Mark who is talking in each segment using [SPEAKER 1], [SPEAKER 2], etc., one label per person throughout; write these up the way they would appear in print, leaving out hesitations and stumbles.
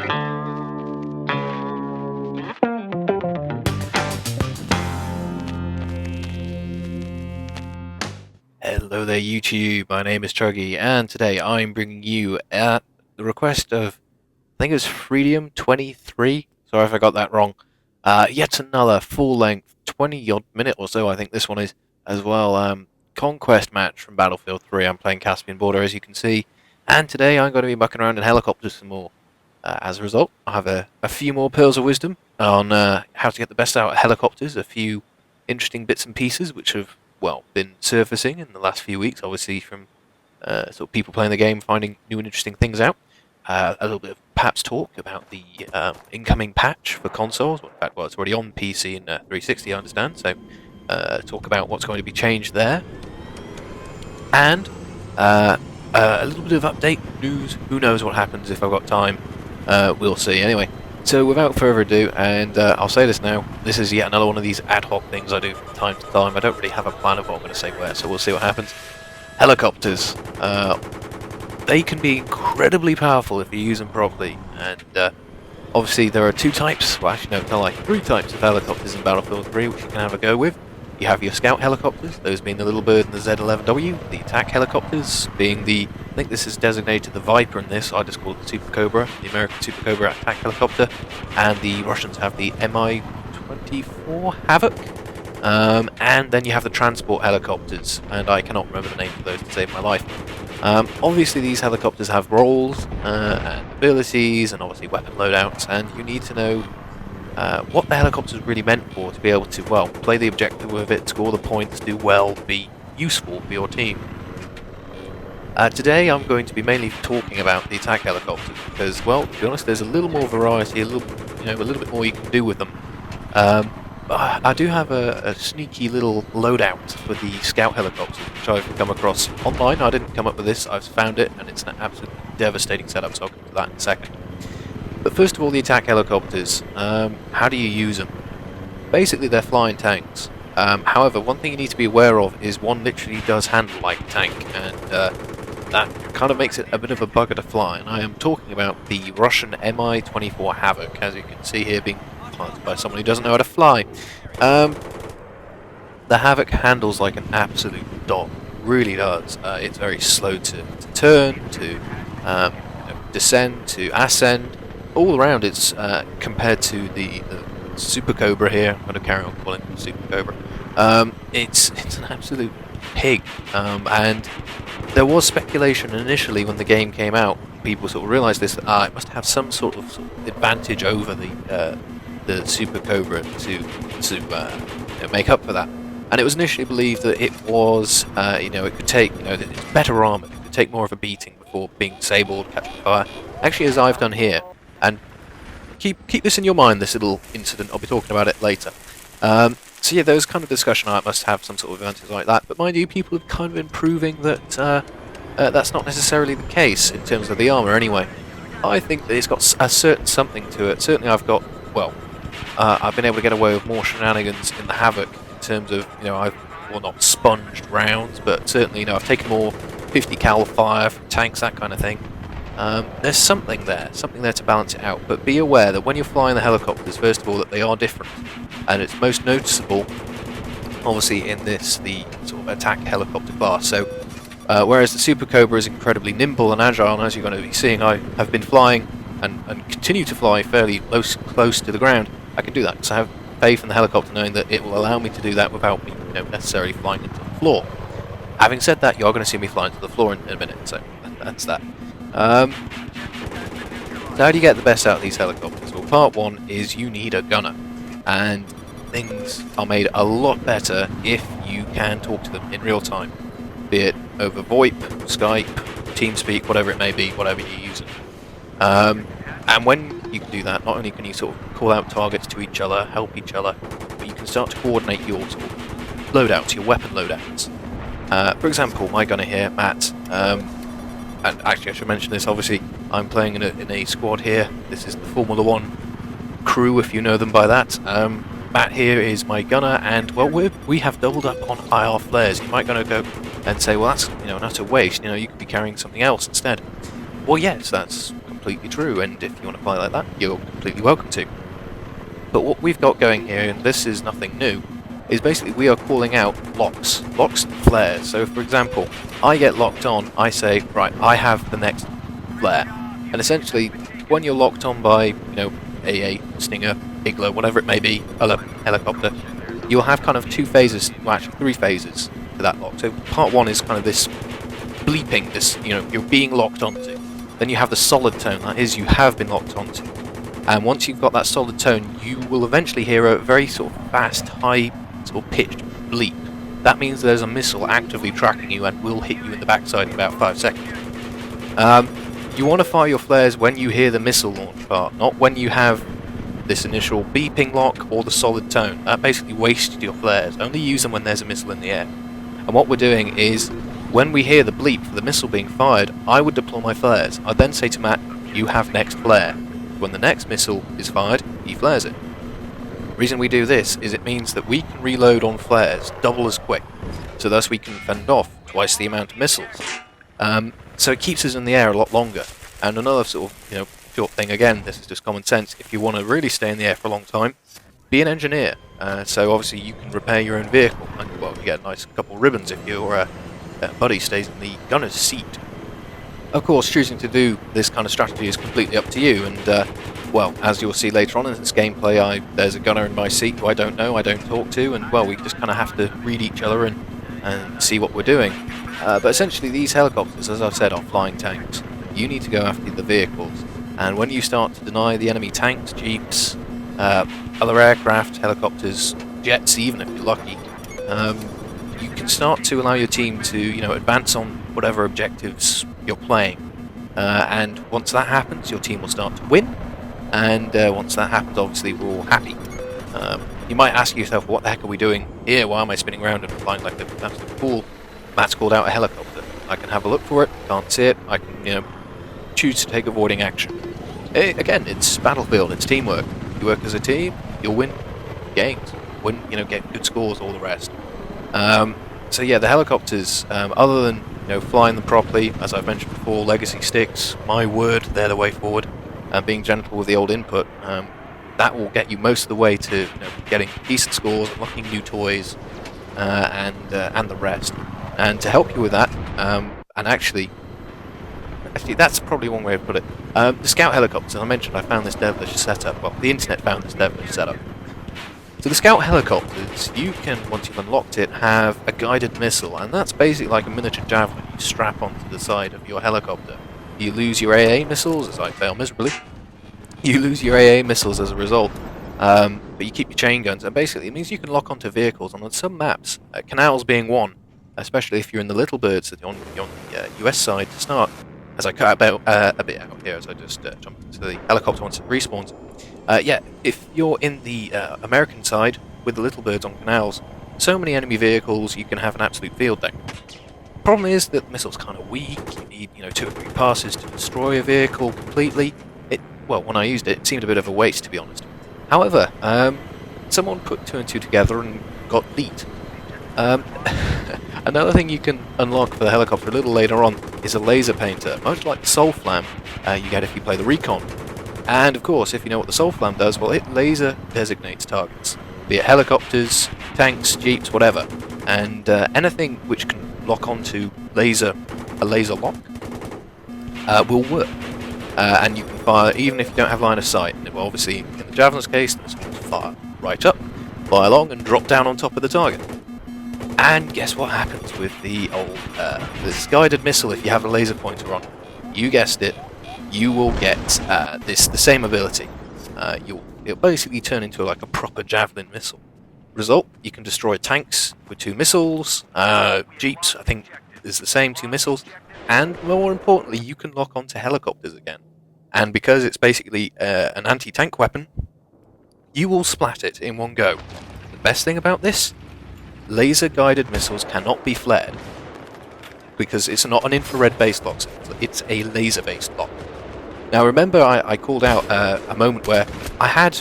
[SPEAKER 1] Hello there YouTube, my name is Chuggy, and today I'm bringing you at the request of, I think it was Freedom23, sorry if I got that wrong, yet another full-length, 20-odd minute or so I think this one is, as well, Conquest match from Battlefield 3. I'm playing Caspian Border as you can see, and today I'm going to be mucking around in helicopters some more. As a result, I have a few more pearls of wisdom on how to get the best out of helicopters, a few interesting bits and pieces which have been surfacing in the last few weeks, obviously from sort of people playing the game, finding new and interesting things out. A little bit of perhaps talk about the incoming patch for consoles. In fact, it's already on PC and 360, I understand. So talk about what's going to be changed there, and a little bit of update news. Who knows what happens if I've got time? We'll see. Anyway. So without further ado, and I'll say this now, this is yet another one of these ad hoc things I do from time to time. I don't really have a plan of what I'm going to say where, so we'll see what happens. Helicopters. They can be incredibly powerful if you use them properly, and obviously there are two types, well actually no, like three types of helicopters in Battlefield 3 which you can have a go with. You have your scout helicopters, those being the Little Bird and the Z11W, the attack helicopters being the, I think this is designated the Viper in this, I just call it the Super Cobra, the American Super Cobra attack helicopter, and the Russians have the Mi-24 Havoc, and then you have the transport helicopters, and I cannot remember the name of those to save my life. Obviously these helicopters have roles and abilities and obviously weapon loadouts, and you need to know what the helicopter is really meant for to be able to, play the objective with it, score the points, do well, be useful for your team. Today I'm going to be mainly talking about the attack helicopters because, to be honest, there's a little more variety, a little bit more you can do with them. I do have a sneaky little loadout for the scout helicopters, which I've come across online. I didn't come up with this, I've found it, and it's an absolutely devastating setup, so I'll come to that in a second. But first of all, the attack helicopters. How do you use them? Basically, they're flying tanks. However, one thing you need to be aware of is one literally does handle like a tank, and that kind of makes it a bit of a bugger to fly. And I am talking about the Russian Mi-24 Havoc, as you can see here, being piloted by someone who doesn't know how to fly. The Havoc handles like an absolute dog, really does. It's very slow to turn, to descend, to ascend. All around, it's compared to the Super Cobra here. I'm going to carry on calling it Super Cobra. It's an absolute pig, and there was speculation initially when the game came out. People sort of realised this, that it must have some sort of advantage over the Super Cobra to make up for that. And it was initially believed that it was, it could take, it's better armoured, it could take more of a beating before being disabled, catching fire. Actually, as I've done here. And keep this in your mind, this little incident, I'll be talking about it later. So yeah, there was kind of discussion, it must have some sort of advantage like that, but mind you, people have kind of been proving that that's not necessarily the case, in terms of the armour anyway. I think that it's got a certain something to it. Certainly I've got, I've been able to get away with more shenanigans in the Havoc, in terms of, I've, not sponged rounds, but certainly, I've taken more 50 cal fire from tanks, that kind of thing. There's something there to balance it out, but be aware that when you're flying the helicopters, first of all, that they are different, and it's most noticeable, obviously, in the sort of attack helicopter class. So, whereas the Super Cobra is incredibly nimble and agile, and as you're going to be seeing, I have been flying and continue to fly fairly close to the ground. I can do that because I have faith in the helicopter, knowing that it will allow me to do that without me, necessarily flying into the floor. Having said that, you are going to see me flying to the floor in a minute, so that's that. So how do you get the best out of these helicopters? Well, part one is you need a gunner, and things are made a lot better if you can talk to them in real time, be it over VoIP, Skype, TeamSpeak, whatever it may be, whatever you're using. And when you can do that, not only can you sort of call out targets to each other, help each other, but you can start to coordinate your sort of loadouts, your weapon loadouts. For example, my gunner here, Matt, and actually I should mention this, obviously I'm playing in a squad here. This is the Formula 1 crew, if you know them by that. Matt here is my gunner, and we have doubled up on IR flares. You might gonna go and say, well, that's an utter waste. You could be carrying something else instead. Well, yes, that's completely true, and if you want to play like that, you're completely welcome to. But what we've got going here, and this is nothing new, is basically we are calling out locks and flares. So for example, I get locked on, I say, right, I have the next flare. And essentially, when you're locked on by, AA, Stinger, Igloo, whatever it may be, other helicopter, you'll have kind of two phases, well actually three phases to that lock. So part one is kind of this bleeping, this, you're being locked onto. Then you have the solid tone, that is, you have been locked onto. And once you've got that solid tone, you will eventually hear a very sort of fast, high, sort of pitched bleep. That means there's a missile actively tracking you and will hit you in the backside in about 5 seconds. You want to fire your flares when you hear the missile launch part, not when you have this initial beeping lock or the solid tone. That basically wastes your flares. Only use them when there's a missile in the air. And what we're doing is, when we hear the bleep for the missile being fired, I would deploy my flares. I'd then say to Matt, you have next flare. When the next missile is fired, he flares it. The reason we do this is it means that we can reload on flares double as quick, so thus we can fend off twice the amount of missiles. So it keeps us in the air a lot longer. And another sort of, short thing, again, this is just common sense, if you want to really stay in the air for a long time, be an engineer. So obviously you can repair your own vehicle, and well, you get a nice couple of ribbons if your buddy stays in the gunner's seat. Of course, choosing to do this kind of strategy is completely up to you, and well, as you'll see later on in this gameplay, there's a gunner in my seat who I don't know, I don't talk to, and well, we just kind of have to read each other and see what we're doing. But essentially these helicopters, as I've said, are flying tanks. You need to go after the vehicles, and when you start to deny the enemy tanks, jeeps, other aircraft, helicopters, jets even if you're lucky, you can start to allow your team to advance on whatever objectives you're playing. And once that happens, your team will start to win, and once that happens, obviously we're all happy. You might ask yourself, what the heck are we doing here? Why am I spinning around and flying like an absolute fool? Matt's called out a helicopter. I can have a look for it, can't see it, I can choose to take avoiding action. Again, it's Battlefield, it's teamwork. You work as a team, you'll win games, get good scores, all the rest. So yeah, the helicopters, other than flying them properly, as I've mentioned before, legacy sticks, my word, they're the way forward, and being gentle with the old input, that will get you most of the way to getting decent scores, unlocking new toys, and the rest. And to help you with that, and actually that's probably one way to put it. The scout helicopters, I mentioned I found this devilish setup. Well, the internet found this devilish setup. So the scout helicopters, you can, once you've unlocked it, have a guided missile, and that's basically like a miniature javelin you strap onto the side of your helicopter. You lose your AA missiles, as I fail miserably. You lose your AA missiles as a result, but you keep your chain guns, and basically it means you can lock onto vehicles, and on some maps, canals being one, especially if you're in the little birds on the US side to start, as I cut about a bit out here as I just jump into the helicopter once it respawns. Yeah, if you're in the American side with the little birds on canals, so many enemy vehicles, you can have an absolute field day. Problem is that the missile's kind of weak. You need 2 or 3 passes to destroy a vehicle completely. Well, when I used it, it seemed a bit of a waste, to be honest. However, someone put 2 and 2 together and got beat. Another thing you can unlock for the helicopter a little later on is a laser painter, much like the Soul Flam you get if you play the Recon. And of course, if you know what the Soul Flam does, well, it laser designates targets, be it helicopters, tanks, jeeps, whatever. And anything which can lock onto a laser lock will work. And you can fire even if you don't have line of sight. Well, obviously, in the Javelin's case, it's going to fire right up, fly along, and drop down on top of the target. And guess what happens with the old this guided missile if you have a laser pointer on? You guessed it, you will get the same ability. It'll basically turn into like a proper javelin missile. Result, you can destroy tanks with 2 missiles, jeeps, I think, is the same, 2 missiles, and more importantly, you can lock onto helicopters again. And because it's basically an anti-tank weapon, you will splat it in one go. The best thing about this? Laser-guided missiles cannot be flared, because it's not an infrared-based lock, it's a laser-based lock. Now remember I called out a moment where I had,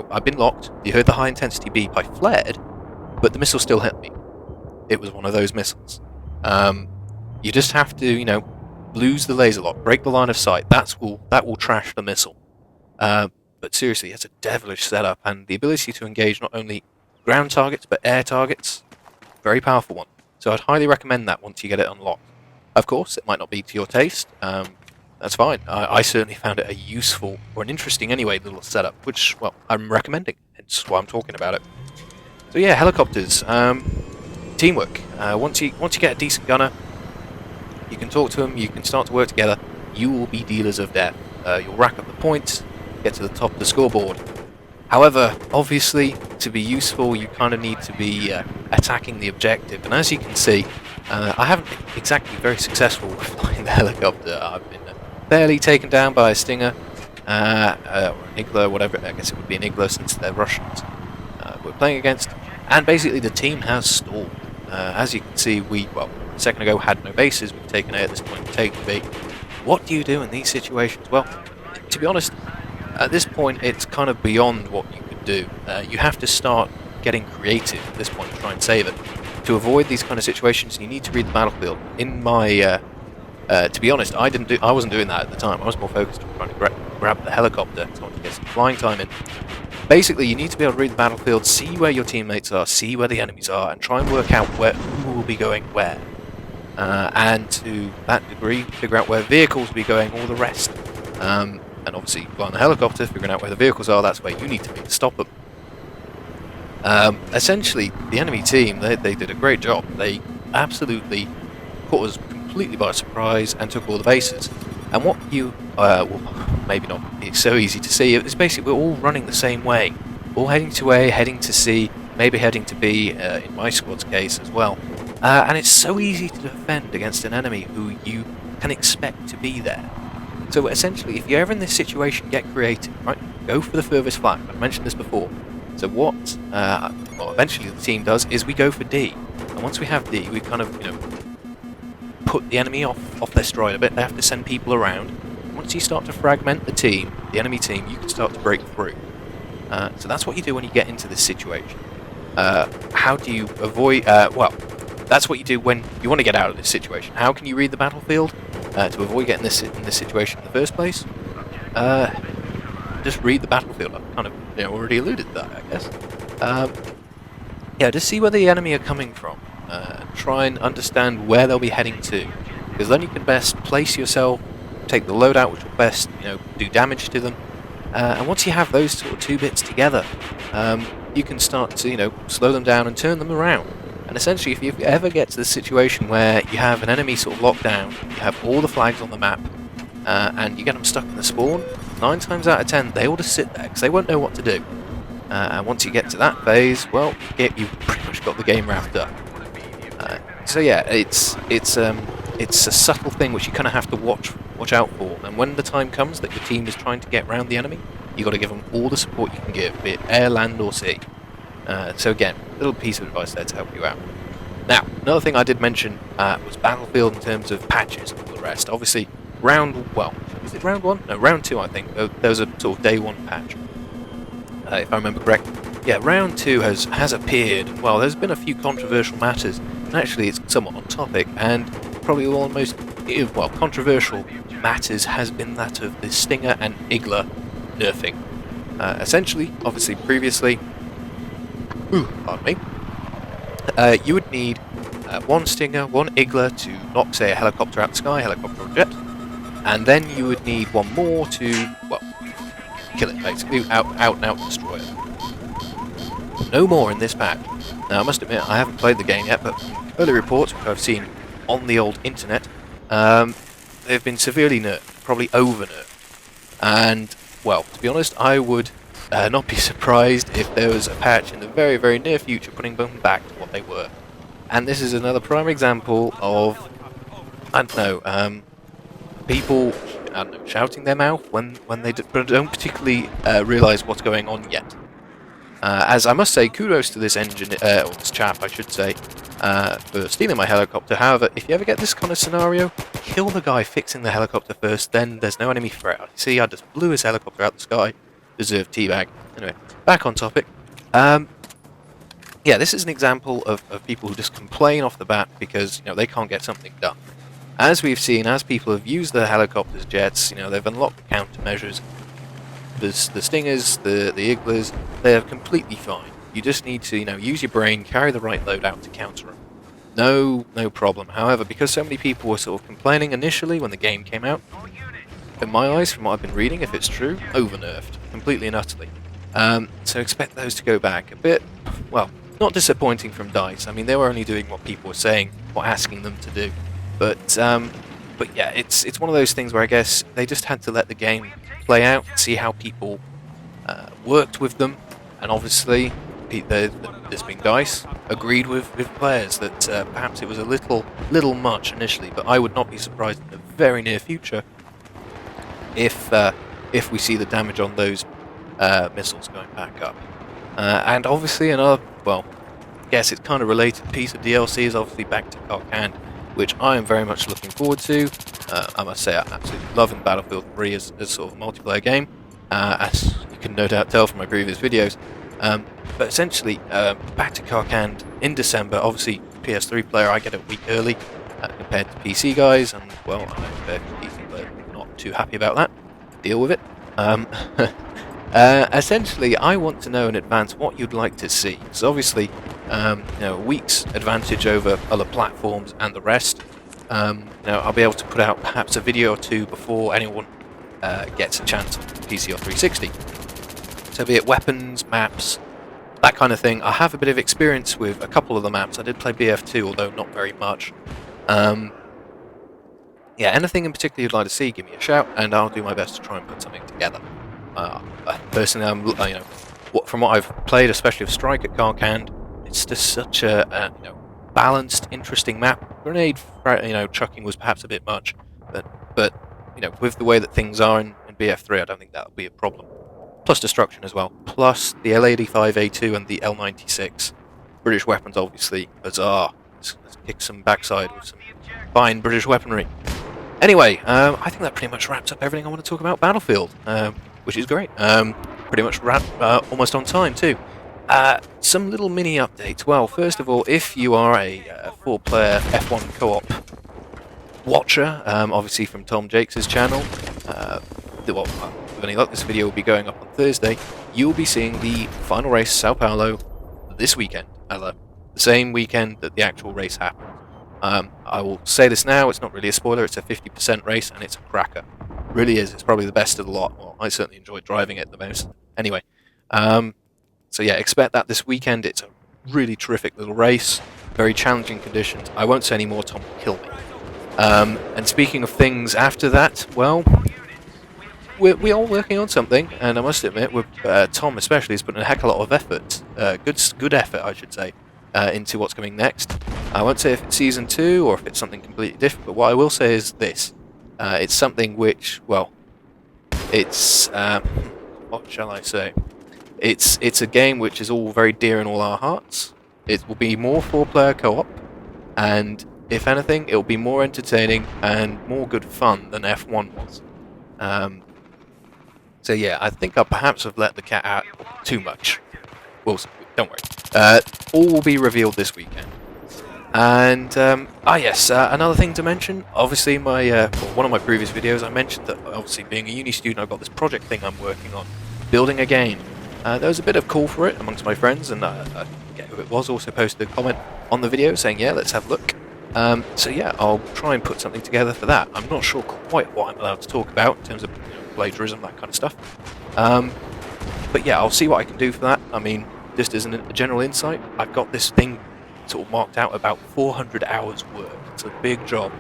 [SPEAKER 1] I've been locked, you heard the high-intensity beep, I flared, but the missile still hit me. It was one of those missiles. You just have to, lose the laser lock, break the line of sight, that will trash the missile. But seriously, it's a devilish setup, and the ability to engage not only ground targets but air targets, very powerful one. So I'd highly recommend that once you get it unlocked. Of course, it might not be to your taste. That's fine. I certainly found it a useful, or an interesting anyway, little setup, which, well, I'm recommending. Hence why I'm talking about it. So yeah, helicopters. Teamwork. Once you get a decent gunner, you can talk to them, you can start to work together, you will be dealers of death. You'll rack up the points, get to the top of the scoreboard. However, obviously, to be useful, you kind of need to be attacking the objective. And as you can see, I haven't been exactly very successful with flying the helicopter. I've been barely taken down by a Stinger, or an Igla, whatever. I guess it would be an Igla since they're Russians we're playing against. And basically, the team has stalled. As you can see, a second ago had no bases. We've taken A at this point, we've taken B. What do you do in these situations? Well, to be honest, at this point, it's kind of beyond what you could do. You have to start getting creative at this point to try and save it. To avoid these kind of situations, you need to read the battlefield. In my, to be honest, I wasn't doing that at the time. I was more focused on trying to grab the helicopter, so I wanted to get some flying time in. Basically, you need to be able to read the battlefield, see where your teammates are, see where the enemies are, and try and work out who will be going where. And to that degree, figure out where vehicles will be going, all the rest. And obviously, flying the helicopter, figuring out where the vehicles are, that's where you need to be to stop them. Essentially, the enemy team, they did a great job. They absolutely caught us completely by surprise and took all the bases. And what you, well, maybe not, it's so easy to see, it's basically we're all running the same way. All heading to A, heading to C, maybe heading to B, in my squad's case as well. And it's so easy to defend against an enemy who you can expect to be there. So essentially, if you're ever in this situation, get creative, right? Go for the furthest flag. I've mentioned this before. So what, eventually the team does is we go for D. And once we have D, we kind of, put the enemy off their stride a bit. They have to send people around. Once you start to fragment the team, the enemy team, you can start to break through. So that's what you do when you get into this situation. How do you avoid, that's what you do when you want to get out of this situation. How can you read the battlefield to avoid getting in this situation in the first place? Just read the battlefield. I've kind of already alluded to that, I guess. Just see where the enemy are coming from. Try and understand where they'll be heading to, because then you can best place yourself, take the loadout which will best do damage to them. And once you have those sort of two bits together, you can start to slow them down and turn them around. And essentially, if you ever get to the situation where you have an enemy sort of locked down, you have all the flags on the map, and you get them stuck in the spawn, 9 times out of 10 they will just sit there because they won't know what to do. And once you get to that phase, well, you've pretty much got the game wrapped up. So yeah, it's a subtle thing which you kind of have to watch out for. And when the time comes that your team is trying to get around the enemy, you got to give them all the support you can give, be it air, land, or sea. So again, a little piece of advice there to help you out. Now, another thing I did mention was battlefield in terms of patches and all the rest. Obviously, is it round 1? No, round 2 I think. There was a sort of day 1 patch, if I remember correct. Yeah, round 2 has appeared. Well, there's been a few controversial matters, and actually it's somewhat on topic, and probably one of the most controversial matters has been that of the Stinger and Igla nerfing. Essentially, obviously previously, pardon me, you would need 1 Stinger, 1 Igla to knock, say, a helicopter out the sky, helicopter or jet, and then you would need 1 more to, kill it, basically, out and out destroy it. No more in this patch. Now, I must admit, I haven't played the game yet, but early reports which I've seen on the old internet, they've been severely nerfed, probably over-nerfed. And, well, to be honest, I would not be surprised if there was a patch in the very, very near future putting them back to what they were. And this is another prime example of, people shouting their mouth when they don't particularly realise what's going on yet. As I must say, kudos to this engine, or this chap, I should say, for stealing my helicopter. However, if you ever get this kind of scenario, kill the guy fixing the helicopter first, then there's no enemy threat. You see, I just blew his helicopter out the sky, deserved teabag. Anyway, back on topic. This is an example of people who just complain off the bat because they can't get something done. as we've seen, as people have used the helicopters, jets, they've unlocked the countermeasures. The Stingers, the Iglas, they're completely fine. You just need to, use your brain, carry the right loadout to counter them. No problem. However, because so many people were sort of complaining initially when the game came out, in my eyes, from what I've been reading, if it's true, over-nerfed, completely and utterly. So expect those to go back a bit, well, not disappointing from DICE. I mean, they were only doing what people were saying or asking them to do. But yeah, it's one of those things where I guess they just had to let the game play out, see how people worked with them, and obviously, this being DICE, agreed with players that perhaps it was a little much initially, but I would not be surprised in the very near future if we see the damage on those missiles going back up. And obviously another, well, I guess it's kind of related piece of DLC is obviously back to Conquest, which I am very much looking forward to. I must say I'm absolutely loving Battlefield 3 as sort of a multiplayer game, as you can no doubt tell from my previous videos. But essentially, back to Conquest in December. Obviously, PS3 player, I get it a week early compared to PC guys, and well, I know the PC player not too happy about that. Deal with it. Essentially, I want to know in advance what you'd like to see. Because obviously, a week's advantage over other platforms and the rest. I'll be able to put out perhaps a video or two before anyone gets a chance on PC or 360. So be it weapons, maps, that kind of thing. I have a bit of experience with a couple of the maps. I did play BF2, although not very much. Yeah, anything in particular you'd like to see, give me a shout, and I'll do my best to try and put something together. Personally, from what I've played, especially with Strike at Conquest, it's just such a balanced, interesting map. Grenade, chucking was perhaps a bit much, but with the way that things are in BF3, I don't think that'll be a problem. Plus destruction as well. Plus the L85A2 and the L96. British weapons, obviously, bizarre. Let's kick some backside with some fine British weaponry. Anyway, I think that pretty much wraps up everything I want to talk about Battlefield, which is great. Pretty much almost on time too. Some little mini updates. Well, first of all, if you are a 4-player F1 co-op watcher, obviously from Tom Jakes' channel, with any luck, this video will be going up on Thursday. You'll be seeing the final race, Sao Paulo, this weekend, the same weekend that the actual race happened. I will say this now, it's not really a spoiler, it's a 50% race and it's a cracker. It really is, it's probably the best of the lot. Well, I certainly enjoyed driving it the most. Anyway, so yeah, expect that this weekend. It's a really terrific little race, very challenging conditions. I won't say any more, Tom will kill me. And speaking of things after that, well, we're all working on something, and I must admit, Tom especially has put in a heck of a lot of effort, good effort, I should say, into what's coming next. I won't say if it's Season 2 or if it's something completely different, but what I will say is this. It's something which, well, it's, what shall I say? It's a game which is all very dear in all our hearts. It will be more 4-player co-op, and if anything, it will be more entertaining and more good fun than F1 was. So yeah, I think I perhaps have let the cat out too much. We'll see. Don't worry. All will be revealed this weekend. And yes, another thing to mention. Obviously, one of my previous videos, I mentioned that obviously being a uni student, I've got this project thing I'm working on, building a game. There was a bit of call for it amongst my friends, and I forget who it was. Also posted a comment on the video saying, "Yeah, let's have a look." So yeah, I'll try and put something together for that. I'm not sure quite what I'm allowed to talk about in terms of plagiarism, that kind of stuff. But yeah, I'll see what I can do for that. I mean, just as a general insight, I've got this thing sort of marked out about 400 hours work. It's a big job.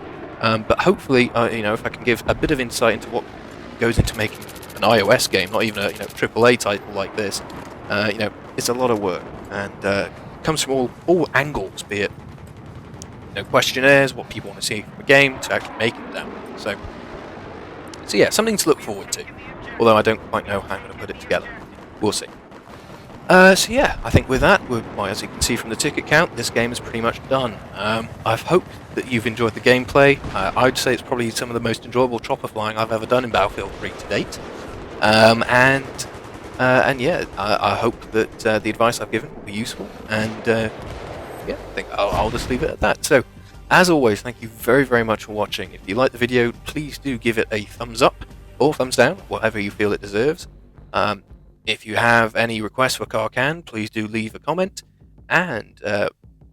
[SPEAKER 1] But hopefully, if I can give a bit of insight into what goes into making an iOS game, not even a AAA title like this, it's a lot of work, and comes from all angles, be it questionnaires, what people want to see from a game, to actually making them. So yeah, something to look forward to. Although I don't quite know how I'm going to put it together. We'll see. So yeah, I think with that, as you can see from the ticket count, this game is pretty much done. I've hoped that you've enjoyed the gameplay. I'd say it's probably some of the most enjoyable chopper flying I've ever done in Battlefield 3 to date. And yeah, I hope that the advice I've given will be useful. And yeah, I think I'll just leave it at that. So As always, thank you very, very much for watching. If you like the video, please do give it a thumbs up or thumbs down, whatever you feel it deserves. If you have any requests for Carcan, please do leave a comment. And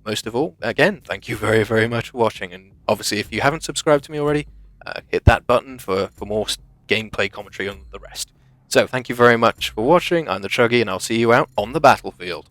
[SPEAKER 1] most of all, again, thank you very, very much for watching. And obviously, if you haven't subscribed to me already, hit that button for more gameplay commentary on the rest. So, thank you very much for watching. I'm the Chuggy, and I'll see you out on the battlefield.